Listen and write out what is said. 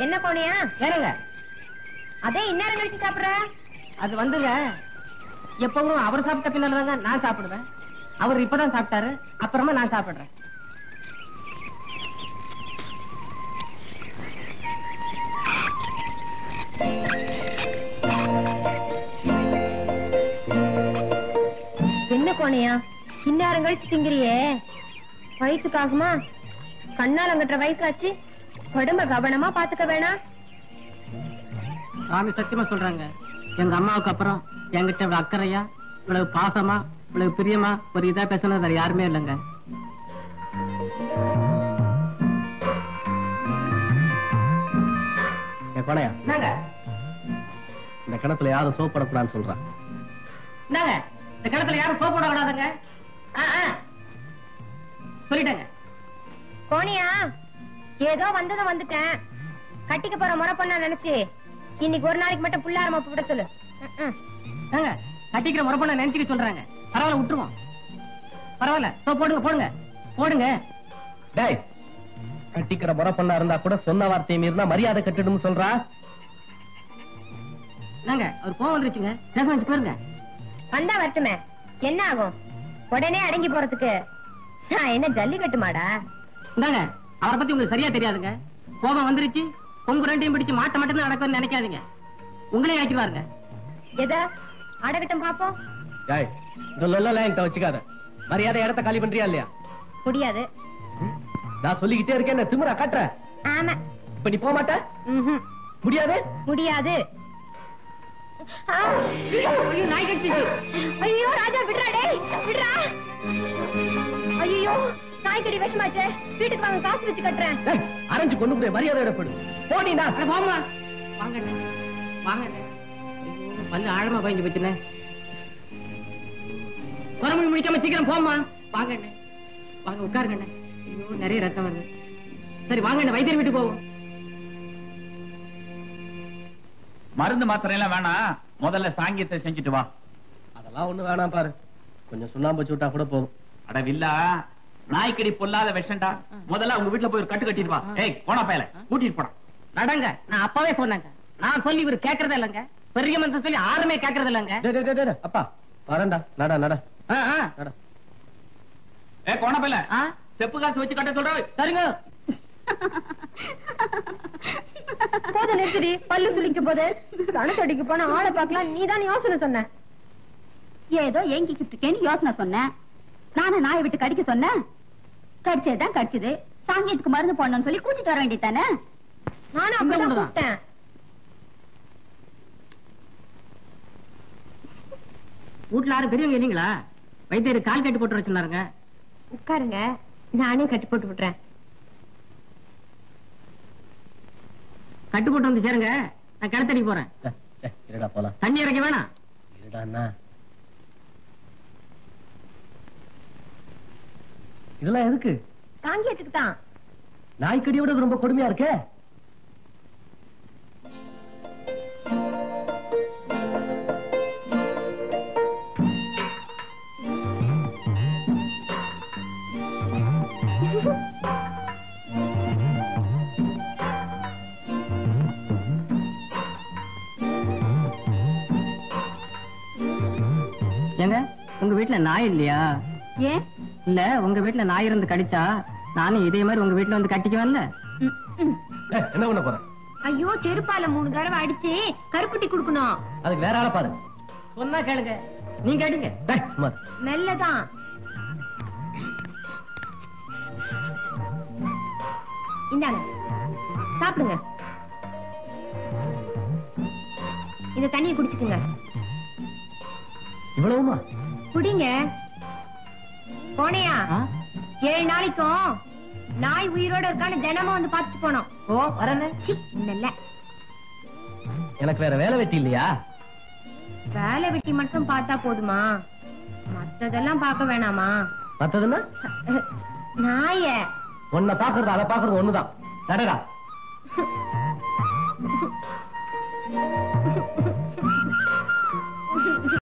என்ன கோணியா ஏனுங்க அதே இந்நேரம் கழிச்சு சாப்பிடுற? அது வந்துங்க எப்பவும் அவர் சாப்பிட்ட பின்னால்தாங்க நான் சாப்பிடுவேன். அவர் இப்பதான் சாப்பிட்டாரு, அப்புறமா நான் சாப்பிடுறேன். என்ன கோணியா இந்நேரம் கழிச்சு திங்கிறியே? வயிற்றுக்காகுமா? கண்ணாலங்கட்டுற வயசாச்சு, உடம்ப கவனமா பாத்துக்க வேணாம். சாமி சத்தியமா சொல்றாங்க, எங்க அம்மாவுக்கு அப்புறம் என்கிட்ட இவ்வளவு அக்கறையா, இவ்வளவு பாசமா, இவ்வளவு பிரியமா ஒரு இதா பேசணும் வேற யாருமே இல்லைங்க. இந்த கிணத்துல யாரும் சோப் போடக்கூடாதுன்னு சொல்றான். இந்த கிணத்துல யாரும் சோப் போடக்கூடாதுங்க. சொல்லிட்டாங்க. கோணியா ஏதோ வந்ததும் வந்துட்டேன். கட்டிக்க போற முறை பண்ண நினைச்சு இன்னைக்கு ஒரு நாளைக்கு மட்டும் புள்ளாரமா விட சொல்லு. கட்டிக்கிற முறை பண்ண நினைச்சுக்க சொல்றாங்க. பரவாயில்ல விட்டுருவோம். பரவாயில்ல சோப் போடுங்க போடுங்க போடுங்க. டேய், கட்டிக்கிற முறை பண்ணா இருந்தா கூட சொன்ன வார்த்தையை மீறினா மரியாதை கட்டிடும் சொல்றா. அவர் கோவம் வந்துருச்சுங்க, பேச வச்சு போயிருங்க. வந்தா வரட்டுமே, என்ன ஆகும்? உடனே அடங்கி போறதுக்கு நான் என்ன ஜல்லிக்கட்டு மாடா? இந்தாங்க, அவரை பத்தி உங்களுக்கு சரியா தெரியாதுங்க. கோபம் வந்துருச்சு, கொங்கு ரெண்டையும் பிடிச்சு மாட்ட மட்டும் நடக்கும்னு நினைக்காதீங்க. உங்களே ஆக்கிடுவாருங்க. எத அடகட்டும் பாப்போம். டேய், இந்த லொல்லலாம் என்கிட்ட வச்சுக்காத. மரியாதை இடத்த காலி பண்றியா இல்லையா? முடியாது. நான் சொல்லிக்கிட்டே இருக்கேன், என்ன திமிரா காட்டுற? ஆமா. இப்ப நீ போக மாட்ட? முடியாது முடியாது. நாய் கட்டிச்சு. ஐயோ ராஜா விடுறா, டேய் விடுறா. ஐயோ நாய்க்கடி விஷமாச்சே, வீட்டுக்கு வாங்க, காசு வச்சு கட்டுறேன். அரைஞ்சு கொண்டு போய் மரியாதை இடப்படு. போனீனா போமா. வாங்க வாங்க. பல்லு ஆழமா பயந்து வச்சுனே. குரமணி முடிக்காம சீக்கிரம் போமா. வாங்க வாங்க, உட்காருங்க. ஐயோ நிறைய ரத்தம் வருது. சரி வாங்க, வைத்தியர் வீட்டுக்கு போவோம். மருந்து மாத்திரை எல்லாம் வேணாம், முதல்ல சாங்கியத்தை செஞ்சுட்டு வா. அதெல்லாம் ஒண்ணு வேணாம் பாரு, கொஞ்சம் சுண்ணாம்பு வச்சு விட்டா கூட போதும். அடவில்லா, நாய்க்கடி பொல்லாத விஷண்டா. முதல்ல உங்க வீட்டுல போய் ஒரு கட்டு கட்டிட்டு வா. ஏய் போனா பயல, கூட்டிட்டு போனா நடங்க. நான் அப்பவே சொன்னேங்க, நான் சொல்லி இவர் கேட்கறதே இல்லைங்க. பெரிய மனுஷன் சொல்லி யாருமே கேட்கறது இல்லைங்க. அப்பா வரண்டா, நட நட நட. ஏ போன பயல, செப்பு காசு வச்சு கட்ட சொல்ற. சரிங்க. போத நிறுத்தி, பல்லு சுளிக்க போது கணத்தடிக்கு போன ஆளை பார்க்கலாம். நீதான் யோசனை சொன்ன. ஏதோ ஏங்கிக்கிட்டு இருக்கேன்னு யோசனை சொன்னேன். நானும் நாயை விட்டு கடிக்க சொன்னேன். கடிச்சதுதான் கடிச்சது. சாங்கியத்துக்கு மருந்து போடணும்னு சொல்லி கூட்டிட்டு வர வேண்டியதானே. நானும் அப்படிதான் கூப்பிட்டேன். வீட்டுல யாரும் பெரியவங்க இல்லீங்களா? வைத்தியர் கால் கட்டி போட்டு வச்சுருந்தாருங்க. உட்காருங்க, நானே கட்டி போட்டு விட்டுறேன். கட்டு போட்டு வந்து சேருங்க, நான் கிணத்தடி போறேன். இருடா போலாம். தண்ணி இறக்க வேணாம். இருடா. இதெல்லாம் எதுக்கு? சாங்கியத்துக்கு தான். நாய்க்கடியோட ரொம்ப கொடுமையா இருக்கே. ஏங்க, உங்க வீட்டுல நாய் இல்லையா? ஏன் இல்ல, உங்க வீட்டுல நாய் இருந்து கடிச்சா நானும் இதே மாதிரி உங்க வீட்டுல வந்து கட்டிக்குவேன்ல. என்ன பண்ண போற? ஐயோ, செருப்பால 3 தடவை அடிச்சு கருப்புட்டி குடுக்கணும். அதுக்கு வேற ஆள பாரு. சொன்னா கேளுங்க, நீங்க அடிங்க. மெல்லதான். இந்தாங்க, சாப்பிடுங்க. இந்த தண்ணியை குடிச்சுக்குங்க. இவ்வளவுமா? குடிங்க. போனையா 7 நாளைக்கும் நாய் உயிரோட இருக்கான்னு தினமும் வந்து பாத்துட்டு போனோம். ஓ வரேன்னு. இல்ல, எனக்கு வேற வேலை வெட்டி இல்லையா? வேலை வெட்டி மட்டும் பார்த்தா போதுமா? மத்ததெல்லாம் பார்க்க வேணாமா? மத்ததுன்னா நாய உன்னை பாக்குறது அதை பாக்குறது ஒண்ணுதான். நடடா.